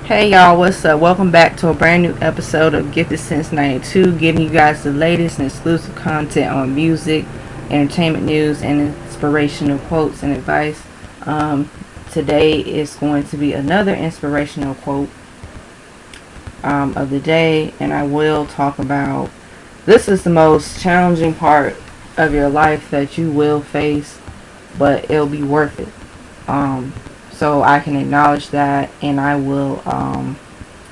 Hey y'all, what's up? Welcome back to a brand new episode of Gifted Since 92, giving you guys the latest and exclusive content on music, entertainment news, and inspirational quotes and advice. Today is going to be another inspirational quote of the day, and I will talk about this is the most challenging part of your life that you will face, but it'll be worth it. So I can acknowledge that, and I will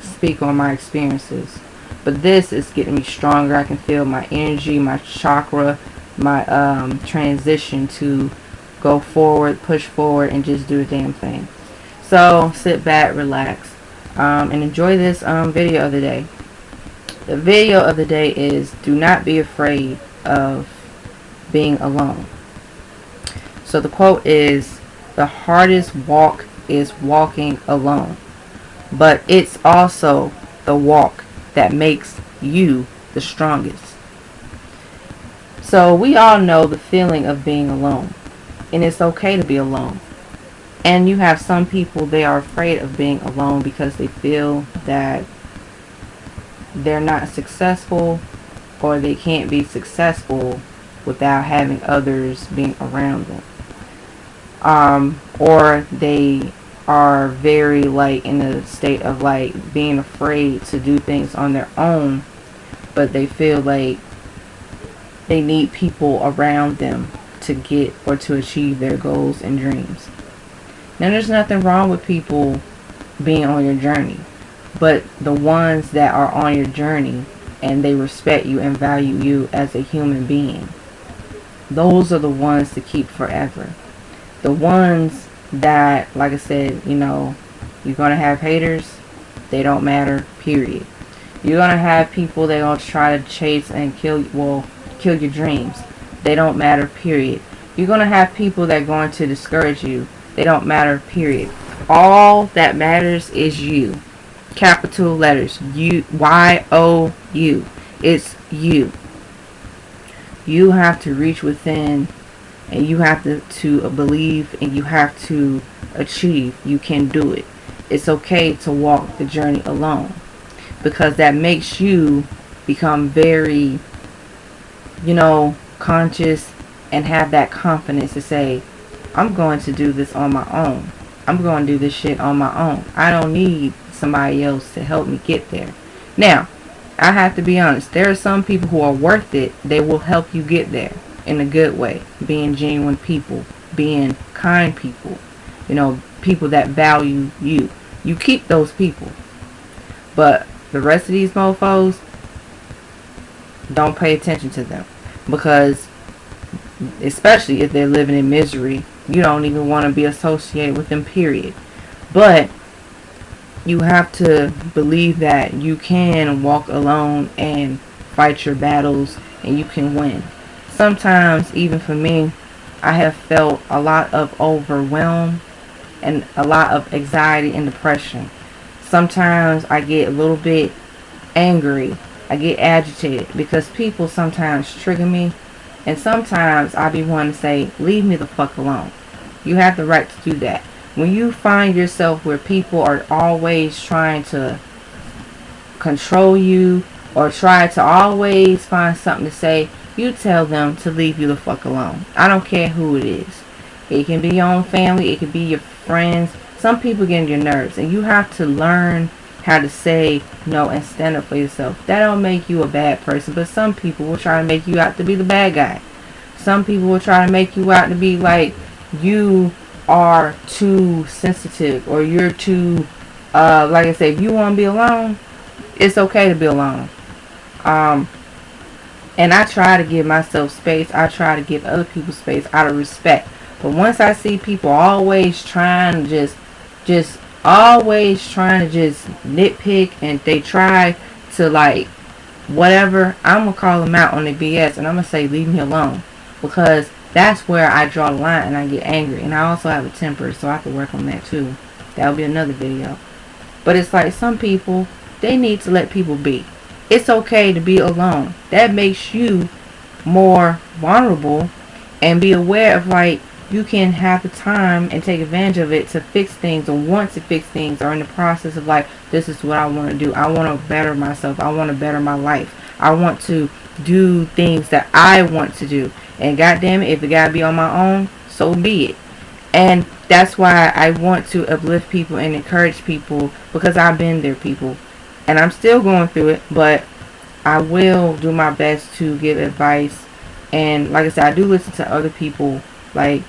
speak on my experiences. But this is getting me stronger. I can feel my energy, my chakra, my transition to go forward, push forward, and just do a damn thing. So sit back, relax, and enjoy this video of the day. The video of the day is do not be afraid of being alone. So the quote is, the hardest walk is walking alone, but it's also the walk that makes you the strongest. So we all know the feeling of being alone, and it's okay to be alone. And you have some people, they are afraid of being alone because they feel that they're not successful, or they can't be successful without having others being around them. Or they are very like in a state of like being afraid to do things on their own, but they feel like they need people around them to get or to achieve their goals and dreams. Now there's nothing wrong with people being on your journey, but the ones that are on your journey and they respect you and value you as a human being, those are the ones to keep forever. The ones that, like I said, you're going to have haters. They don't matter, period. You're going to have people that are going to try to chase and kill your dreams. They don't matter, period. You're going to have people that are going to discourage you. They don't matter, period. All that matters is you. Capital letters. You. Y-O-U. It's you. You have to reach within, and you have to believe, and you have to achieve. You can do it. It's okay to walk the journey alone, because that makes you become very, conscious, and have that confidence to say, I'm going to do this on my own. I'm going to do this shit on my own. I don't need somebody else to help me get there. Now, I have to be honest. There are some people who are worth it. They will help you get there in a good way. Being genuine people. Being kind people. People that value you. You keep those people. But the rest of these mofos, don't pay attention to them. Because, especially if they're living in misery, you don't even want to be associated with them, period. But you have to believe that you can walk alone and fight your battles, and you can win. Sometimes, even for me, I have felt a lot of overwhelm and a lot of anxiety and depression. Sometimes I get a little bit angry. I get agitated because people sometimes trigger me, and sometimes I be wanting to say, leave me the fuck alone. You have the right to do that. When you find yourself where people are always trying to control you or try to always find something to say, you tell them to leave you the fuck alone. I don't care who it is. It can be your own family. It can be your friends. Some people get on your nerves, and you have to learn how to say no and stand up for yourself. That don't make you a bad person, but some people will try to make you out to be the bad guy. Some people will try to make you out to be like you are too sensitive, or you're too like I say, if you want to be alone, it's okay to be alone. And I try to give myself space. I try to give other people space out of respect. But once I see people always trying to just always trying to just nitpick, and they try to like whatever, I'm gonna call them out on the BS, and I'm gonna say leave me alone, because that's where I draw the line and I get angry. And I also have a temper, so I have to work on that too. That'll be another video. But it's like some people, they need to let people be. It's okay to be alone. That makes you more vulnerable, and be aware of like you can have the time and take advantage of it to fix things or want to fix things, or in the process of like, this is what I want to do. I want to better myself. I want to better my life. I want to do things that I want to do. And goddamn it, if it gotta be on my own, so be it. And that's why I want to uplift people and encourage people, because I've been there, people. And I'm still going through it, but I will do my best to give advice. And like I said, I do listen to other people, like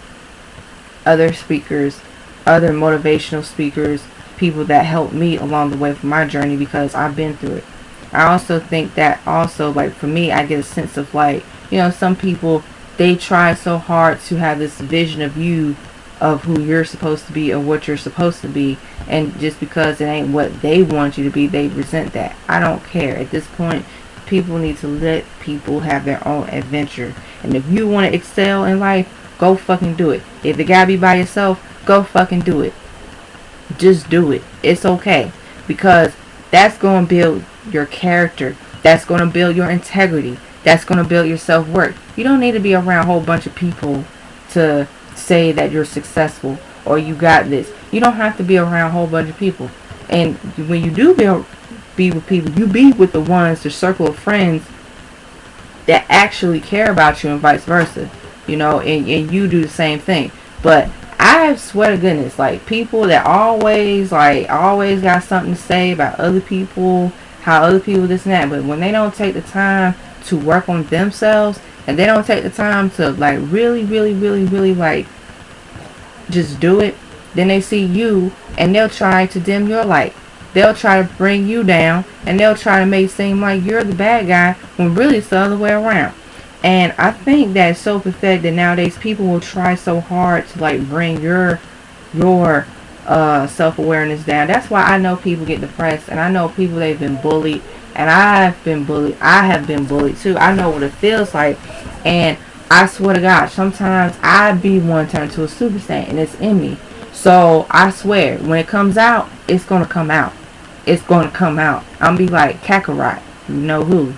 other speakers, other motivational speakers, people that help me along the way for my journey, because I've been through it. I also think that also, like for me, I get a sense of like, some people, they try so hard to have this vision of you, of who you're supposed to be or what you're supposed to be, and just because it ain't what they want you to be, they resent that. I don't care. At this point, people need to let people have their own adventure. And if you want to excel in life, go fucking do it. If it gotta be by yourself, go fucking do it. Just do it. It's okay. Because that's going to build your character. That's going to build your integrity. That's going to build your self-worth. You don't need to be around a whole bunch of people to say that you're successful or you got this. You don't have to be around a whole bunch of people. And when you do be with people, you be with the ones, the circle of friends that actually care about you, and vice versa. And you do the same thing. But I swear to goodness, like people that always got something to say about other people, how other people this and that, but when they don't take the time to work on themselves, and they don't take the time to like really, really, really, really like just do it, then they see you and they'll try to dim your light. They'll try to bring you down, and they'll try to make it seem like you're the bad guy when really it's the other way around. And I think that it's so pathetic that nowadays people will try so hard to like bring your self-awareness down. That's why I know people get depressed, and I know people, they've been bullied, and I've been bullied. I have been bullied too. I know what it feels like, and I swear to God, sometimes I be one turned to a super saiyan, and it's in me. So I swear, when it comes out, it's gonna come out. It's gonna come out. I'm gonna be like Kakarot, you know who?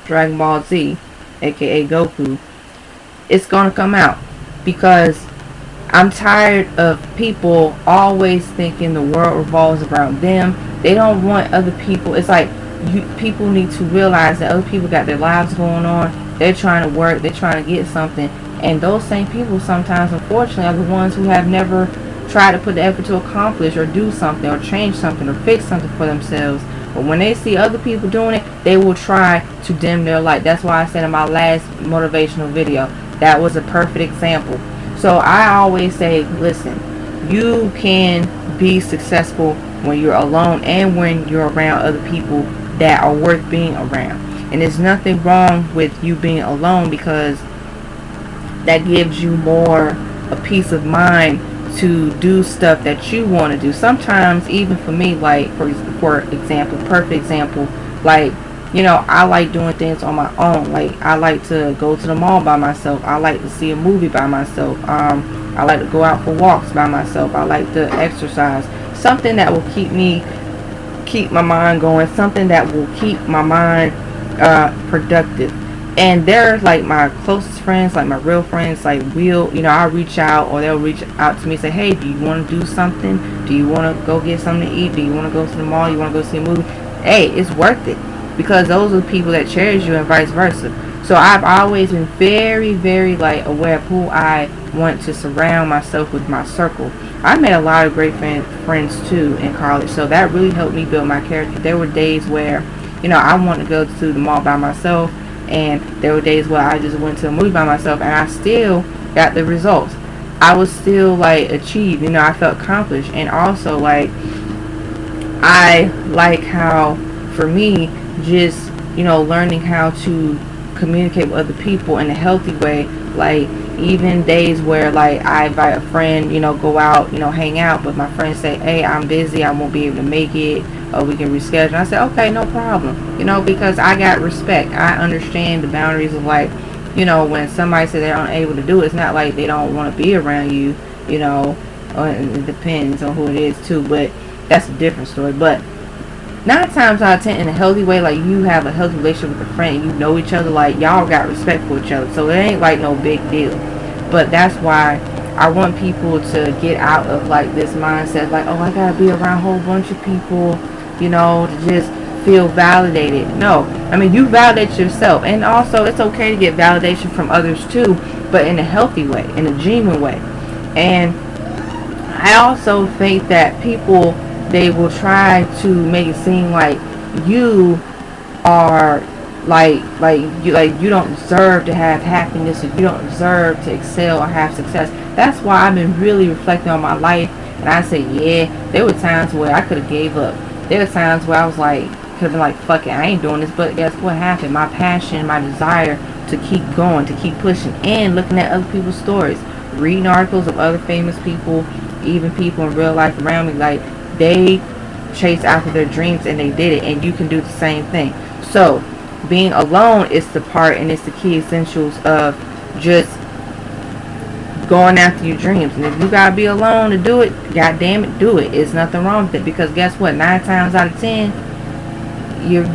Dragon Ball Z, aka Goku. It's gonna come out, because I'm tired of people always thinking the world revolves around them. They don't want other people. It's like people need to realize that other people got their lives going on. They're trying to work. They're trying to get something. And those same people sometimes, unfortunately, are the ones who have never tried to put the effort to accomplish or do something or change something or fix something for themselves. But when they see other people doing it, they will try to dim their light. That's why I said in my last motivational video, that was a perfect example. So I always say, listen, you can be successful when you're alone and when you're around other people that are worth being around. And there's nothing wrong with you being alone, because that gives you more a peace of mind to do stuff that you want to do. Sometimes, even for me, like for example, perfect example, like I like doing things on my own. Like I like to go to the mall by myself. I like to see a movie by myself. I like to go out for walks by myself. I like to exercise. Something that will keep my mind going. Something that will keep my mind productive. And they're like my closest friends, like my real friends. Like I'll reach out, or they'll reach out to me and say, hey, do you want to do something? Do you want to go get something to eat? Do you want to go to the mall? You want to go see a movie? Hey, it's worth it, because those are the people that cherish you, and vice versa. So I've always been very, very like aware of who I want to surround myself with, my circle. I made a lot of great friends too in college, so that really helped me build my character. There were days where I wanted to go to the mall by myself, and there were days where I just went to a movie by myself, and I still got the results. I was still like achieved, I felt accomplished. And also like I like how, for me, just learning how to communicate with other people in a healthy way. Like even days where like I invite a friend, go out, hang out, but my friends say, hey, I'm busy, I won't be able to make it, or we can reschedule. And I said, okay, no problem, because I got respect. I understand the boundaries of like, when somebody says they're unable to do it, it's not like they don't want to be around you, it depends on who it is too, but that's a different story. But 9 times out of 10, in a healthy way, like you have a healthy relationship with a friend, you know each other, like y'all got respect for each other, so it ain't like no big deal. But that's why I want people to get out of like this mindset, like, oh, I gotta be around a whole bunch of people, to just feel validated. No, I mean, you validate yourself, and also it's okay to get validation from others too, but in a healthy way, in a genuine way. And I also think that people, they will try to make it seem like you are you don't deserve to have happiness, or you don't deserve to excel or have success. That's why I've been really reflecting on my life, and I say, yeah, there were times where I could have gave up. There were times where I was like, could have been like, fuck it, I ain't doing this. But guess what happened? My passion, my desire to keep going, to keep pushing, and looking at other people's stories, reading articles of other famous people, even people in real life around me, like they chase after their dreams and they did it, and you can do the same thing. So being alone is the part, and it's the key essentials of just going after your dreams. And if you gotta be alone to do it, god damn it, do it. It's nothing wrong with it, because guess what, 9 times out of 10, you're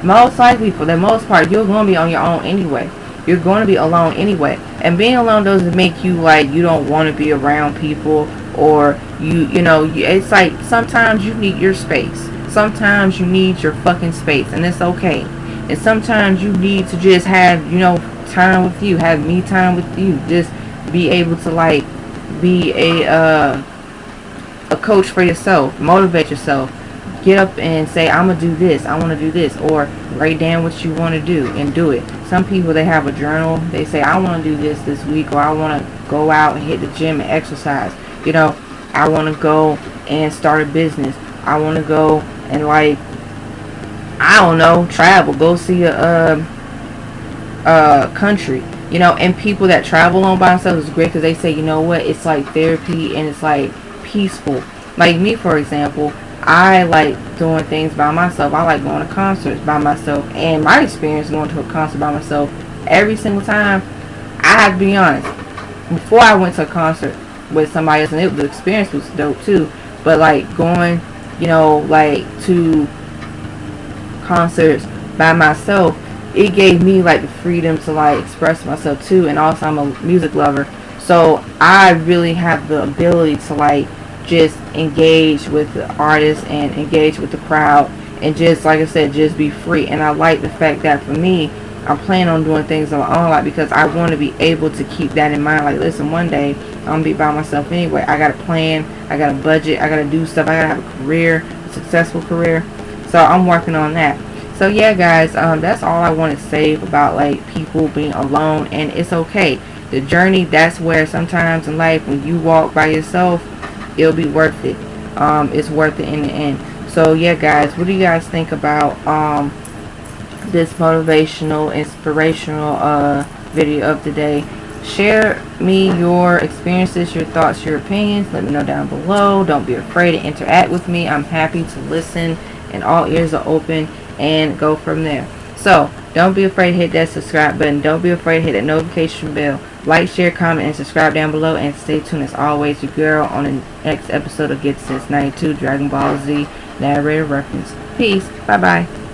most likely, for the most part, you're going to be on your own anyway. You're going to be alone anyway. And being alone doesn't make you like you don't want to be around people, or it's like sometimes you need your space. Sometimes you need your fucking space, and it's okay. And sometimes you need to just have, time with you, have me time with you. Just be able to like be a coach for yourself, motivate yourself. Get up and say, I'm gonna do this, I want to do this, or write down what you want to do and do it. Some people, they have a journal. They say, I want to do this week, or I want to go out and hit the gym and exercise. I want to go and start a business. I want to go and like, I don't know, travel, go see a country. And people that travel on by themselves is great, because they say, you know what, it's like therapy, and it's like peaceful. Like me, for example, I like doing things by myself. I like going to concerts by myself. And my experience going to a concert by myself, every single time, I have to be honest, before I went to a concert with somebody else, and the experience was dope too, but like going, like to concerts by myself, it gave me like the freedom to like express myself too. And also, I'm a music lover, so I really have the ability to like just engage with the artists and engage with the crowd, and just like I said, just be free. And I like the fact that for me, I'm planning on doing things on my own, like, because I want to be able to keep that in mind. Like, listen, one day I'm gonna be by myself anyway. I got a plan, I got a budget, I gotta do stuff, I gotta have a career, a successful career. So I'm working on that. So yeah, guys, that's all I want to say about like people being alone. And it's okay, the journey, that's where sometimes in life, when you walk by yourself, it'll be worth it. It's worth it in the end. So yeah, guys, what do you guys think about this motivational, inspirational video of the day? Share me your experiences, your thoughts, your opinions. Let me know down below. Don't be afraid to interact with me. I'm happy to listen, and all ears are open, and go from there. So don't be afraid to hit that subscribe button. Don't be afraid to hit that notification bell. Like, share, comment, and subscribe down below. And stay tuned as always, your girl, on the next episode of Get Sense 92 Dragon Ball Z narrator reference. Peace. Bye bye.